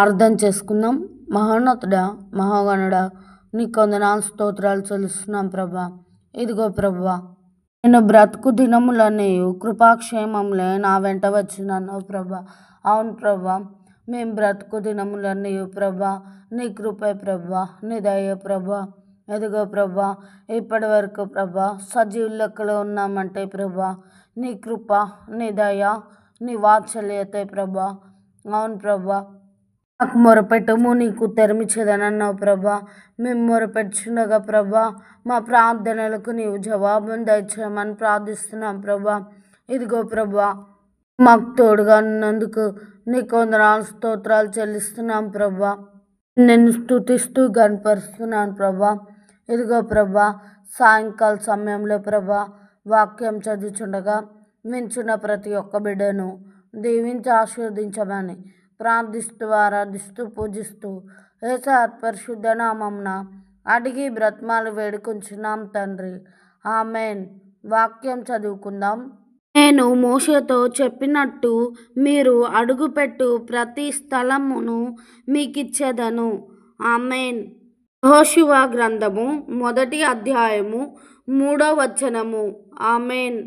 అర్థం చేసుకుందాం. మహోన్నతుడా, మహాగణుడా, నీ కొందనాలు స్తోత్రాలు చెల్లిస్తున్నాం ప్రభా. ఇదిగో ప్రభా, నేను బ్రతుకు దినములన్నీ కృపాక్షేమములే నా వెంట వచ్చినాను ప్రభా. అవును ప్రభా, మేము బ్రతుకు దినములన్నీ ప్రభా నీ కృపే ప్రభా, నీ దయ ప్రభా. ఎదుగో ప్రభా, ఇప్పటి వరకు ప్రభా సజీవ లెక్కలో ఉన్నామంటే ప్రభా నీ కృప, నీ దయ, నీ వాత్సల్యతే ప్రభా. అవును ప్రభా, నాకు మొరపెట్టము నీకు తెరమిచ్చేదనన్నావు ప్రభా. మేము మొరపెట్టుచుండగా ప్రభా మా ప్రార్థనలకు నీవు జవాబును దయచేయమని ప్రార్థిస్తున్నాం ప్రభా. ఇదిగో ప్రభా, మాకు తోడుగా ఉన్నందుకు నీకు వందనాలు స్తోత్రాలు చెల్లిస్తున్నాం ప్రభా. నేను స్తుతిస్తూ గనపరుస్తున్నాను ప్రభా. ఇదిగో ప్రభా, సాయంకాల సమయంలో ప్రభా వాక్యం చదువుచుండగా వించున్న ప్రతి ఒక్క బిడ్డను దీవించి ఆశీర్వదించమని ప్రార్థిస్తూ ఆరాధిస్తూ పూజిస్తూ యేసు పరిశుద్ధ నామమున అడిగి బ్రతమాలు వేడుకొంచున్నాం తండ్రి. ఆమెన్. వాక్యం చదువుకుందాం. నేను మోషేతో చెప్పినట్టు మీరు అడుగుపెట్టు ప్రతి స్థలమును మీకిచ్చేదను. ఆమెన్. యెహోషువ గ్రంథము 1వ అధ్యాయము 3వ వచనము. ఆమెన్.